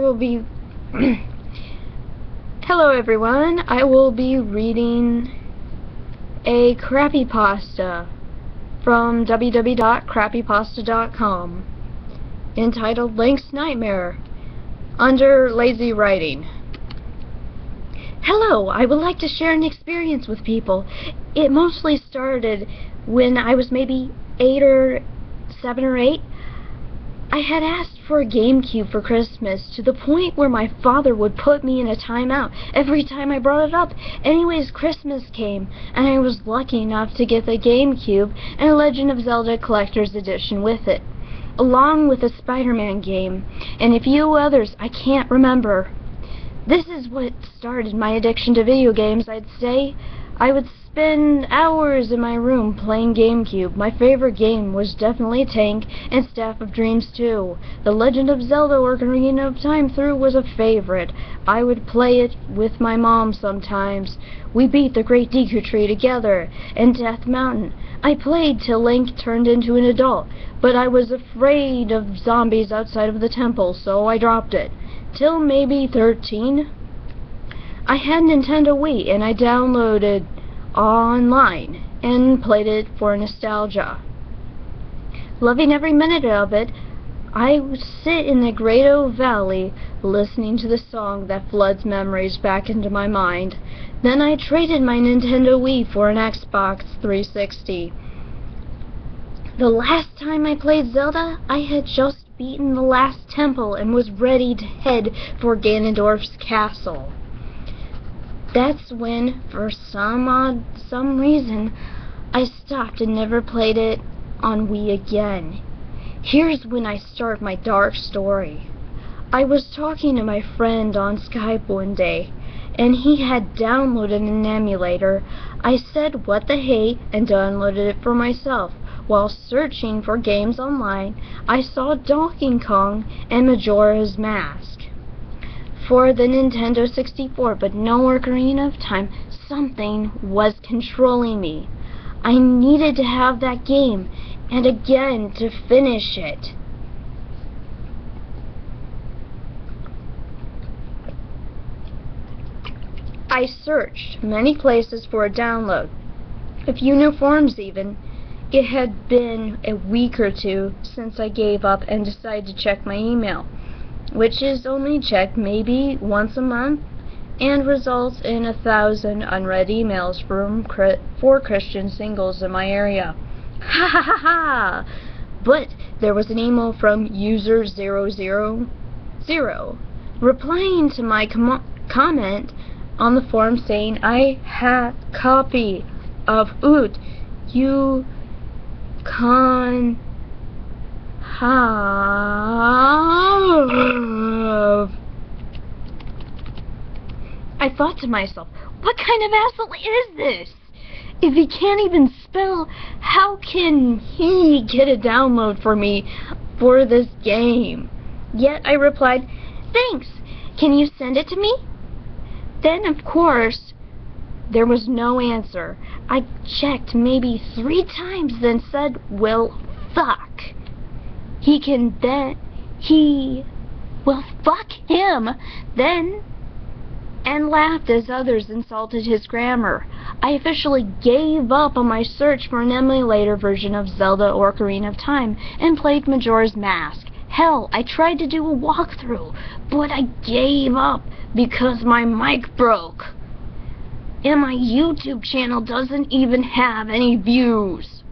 will be... Hello everyone, I will be reading a crappypasta from www.crappypasta.com entitled Link's Nightmare, under lazy writing. Hello, I would like to share an experience with people. It mostly started when I was maybe 7 or 8. I had asked for a GameCube for Christmas, to the point where my father would put me in a timeout every time I brought it up. Anyways, Christmas came, and I was lucky enough to get the GameCube and a Legend of Zelda Collector's Edition with it, along with a Spider-Man game, and a few others I can't remember. This is what started my addiction to video games, I'd say. I would spend hours in my room playing GameCube. My favorite game was definitely Tank and Staff of Dreams 2. The Legend of Zelda Ocarina of Time through was a favorite. I would play it with my mom sometimes. We beat the Great Deku Tree together, and Death Mountain. I played till Link turned into an adult, but I was afraid of zombies outside of the temple, so I dropped it. Till maybe 13. I had Nintendo Wii, and I downloaded online and played it for nostalgia. Loving every minute of it, I would sit in the Great Oak Valley listening to the song that floods memories back into my mind. Then I traded my Nintendo Wii for an Xbox 360. The last time I played Zelda, I had just beaten the last temple and was ready to head for Ganondorf's castle. That's when, for some reason, I stopped and never played it on Wii again. Here's when I start my dark story. I was talking to my friend on Skype one day, and he had downloaded an emulator. I said, "What the hey," and downloaded it for myself. While searching for games online, I saw Donkey Kong and Majora's Mask for the Nintendo 64, but no Ocarina of Time. Something was controlling me. I needed to have that game, and again to finish it. I searched many places for a download, a few new forums even. It had been a week or two since I gave up and decided to check my email, which is only checked maybe once a month, and results in 1,000 unread emails for Christian singles in my area. Ha ha ha ha! But there was an email from user 000 replying to my comment on the forum saying I had a copy of Oot You Can Have. I thought to myself, what kind of asshole is this? If he can't even spell, how can he get a download for me for this game? Yet I replied, "Thanks, can you send it to me?" Then, of course, there was no answer. I checked maybe 3 times, then said, "Well, fuck. Well, fuck him," then, and laughed as others insulted his grammar. I officially gave up on my search for an emulator version of Zelda Ocarina of Time and played Majora's Mask. Hell, I tried to do a walkthrough, but I gave up because my mic broke. And my YouTube channel doesn't even have any views.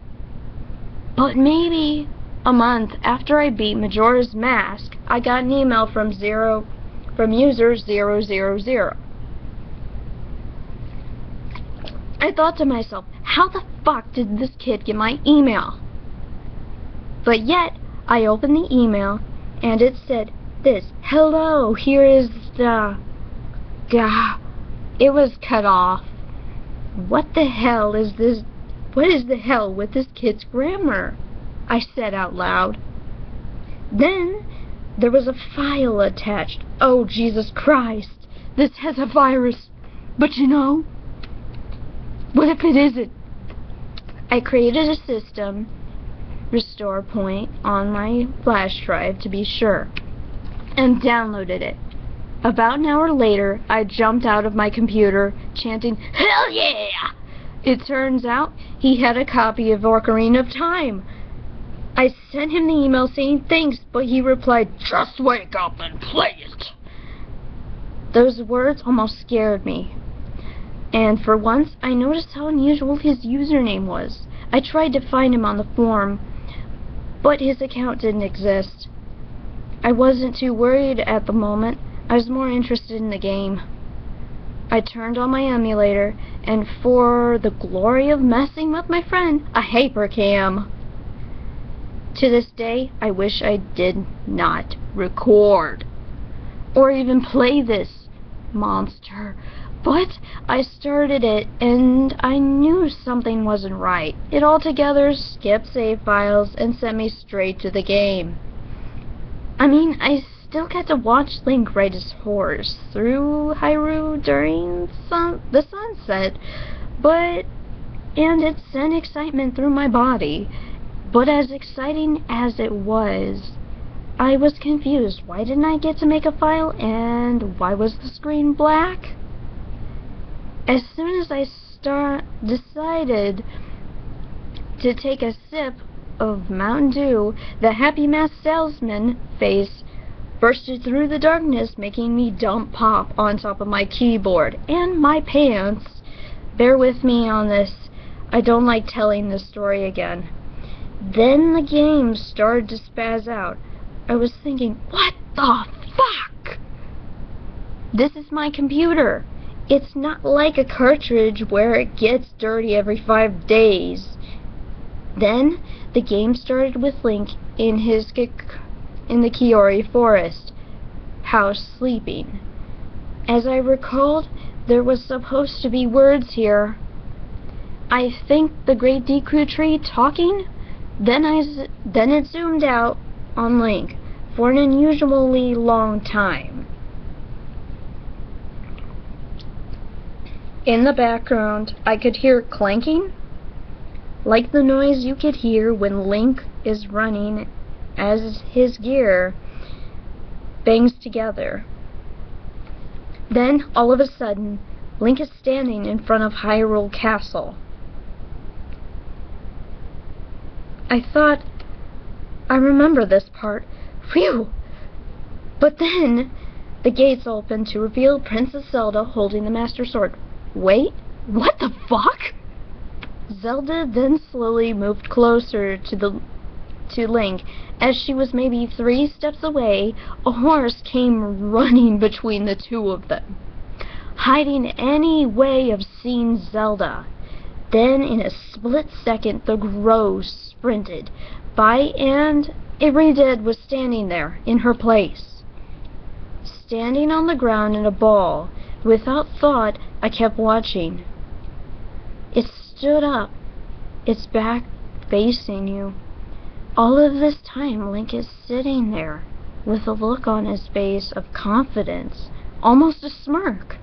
But maybe a month after I beat Majora's Mask, I got an email from user 000. I thought to myself, how the fuck did this kid get my email? But yet, I opened the email, and it said this: "Hello, here is the..." It was cut off. What the hell is this? What is the hell with this kid's grammar? I said out loud. Then there was a file attached. Oh, Jesus Christ, this has a virus. But you know, what if it isn't? I created a system restore point on my flash drive to be sure, and downloaded it. About an hour later, I jumped out of my computer, chanting, "Hell yeah!" It turns out he had a copy of Ocarina of Time. I sent him the email saying thanks, but he replied, "Just wake up and play it." Those words almost scared me. And for once, I noticed how unusual his username was. I tried to find him on the forum, but his account didn't exist. I wasn't too worried at the moment. I was more interested in the game. I turned on my emulator, and for the glory of messing with my friend, a hypercam. To this day, I wish I did not record or even play this monster. But I started it, and I knew something wasn't right. It altogether skipped save files and sent me straight to the game. I mean, I still got to watch Link ride his horse through Hyrule during the sunset, and it sent excitement through my body. But as exciting as it was, I was confused. Why didn't I get to make a file, and why was the screen black? As soon as I decided to take a sip of Mountain Dew, the Happy Mask Salesman face bursted through the darkness, making me dump pop on top of my keyboard and my pants. Bear with me on this. I don't like telling this story again. Then the game started to spaz out. I was thinking, what the fuck? This is my computer. It's not like a cartridge where it gets dirty every 5 days. Then the game started with Link in the Kiori Forest house sleeping. As I recalled, there was supposed to be words here. I think the Great Deku Tree talking. Then it zoomed out on Link for an unusually long time. In the background, I could hear clanking, like the noise you could hear when Link is running as his gear bangs together. Then, all of a sudden, Link is standing in front of Hyrule Castle. I thought, I remember this part. Phew! But then, the gates opened to reveal Princess Zelda holding the Master Sword. Wait, what the fuck? Zelda then slowly moved closer to Link. As she was maybe 3 steps away, a horse came running between the two of them, hiding any way of seeing Zelda. Then, in a split second, the Grow sprinted by, and Dead was standing there, in her place. Standing on the ground in a ball, without thought, I kept watching. It stood up, its back facing you. All of this time, Link is sitting there, with a look on his face of confidence, almost a smirk.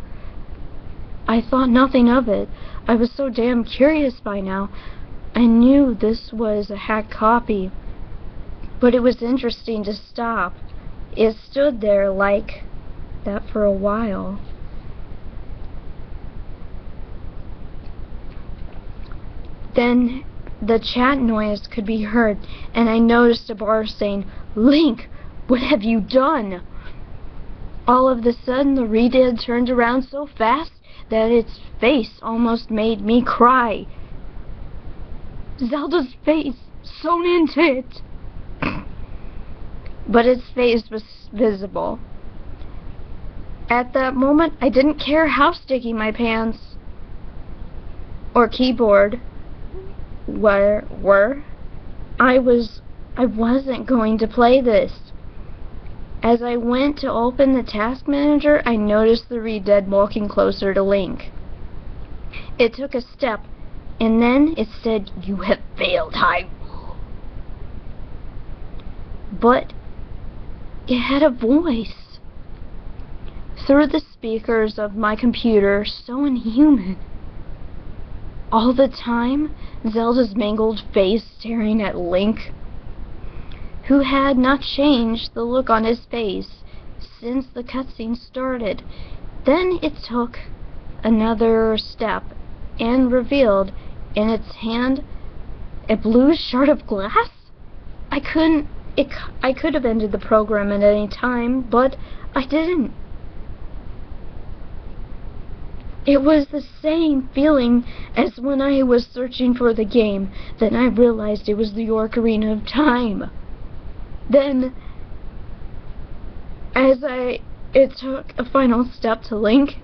I thought nothing of it. I was so damn curious by now. I knew this was a hacked copy, but it was interesting to stop. It stood there like that for a while. Then the chat noise could be heard, and I noticed a bar saying, "Link, what have you done?" All of a sudden, the Dead turned around so fast that its face almost made me cry. Zelda's face sewn into it. But its face was visible. At that moment, I didn't care how sticky my pants or keyboard were. I wasn't going to play this. As I went to open the task manager, I noticed the Dead walking closer to Link. It took a step, and then it said, "You have failed, Hyrule." But it had a voice through the speakers of my computer, so inhuman. All the time, Zelda's mangled face staring at Link, who had not changed the look on his face. since the cutscene started. Then it took another step and revealed in its hand a blue shard of glass? I could have ended the program at any time, but I didn't. It was the same feeling as when I was searching for the game. Then I realized it was the Ocarina of Time. Then, as it took a final step to Link,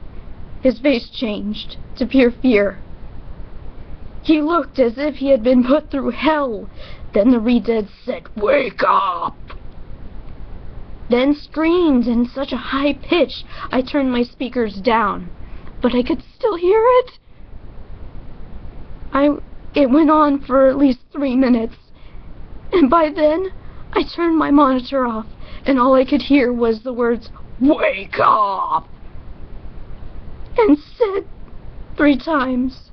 his face changed to pure fear. He looked as if he had been put through hell. Then the Redead said, "Wake up!" Then screamed in such a high pitch, I turned my speakers down, but I could still hear it. It went on for at least 3 minutes, and by then, I turned my monitor off, and all I could hear was the words, "Wake up!" and said 3 times.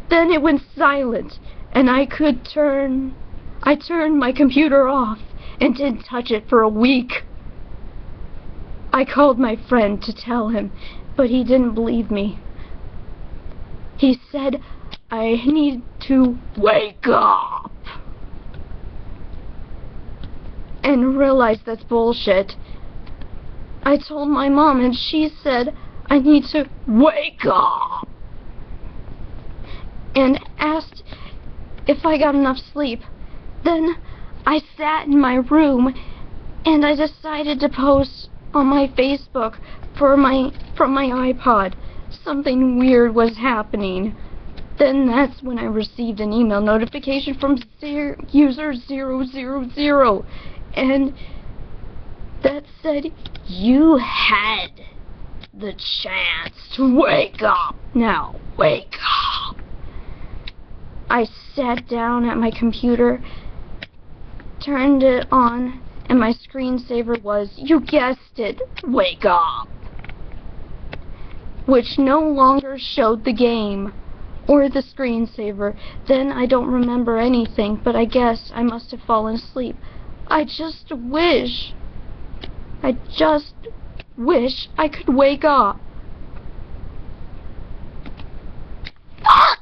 Then it went silent, and I turned my computer off and didn't touch it for a week. I called my friend to tell him, but he didn't believe me. He said I need to wake up and realized that's bullshit. I told my mom and she said I need to wake up and asked if I got enough sleep. Then I sat in my room and I decided to post on my Facebook from my iPod. Something weird was happening. Then that's when I received an email notification from user 000, and that said, "You had the chance to wake up. Now wake up." I sat down at my computer, turned it on, and my screensaver was, you guessed it, "Wake up," which no longer showed the game or the screensaver. Then I don't remember anything, but I guess I must have fallen asleep. I just wish I could wake up. Fuck!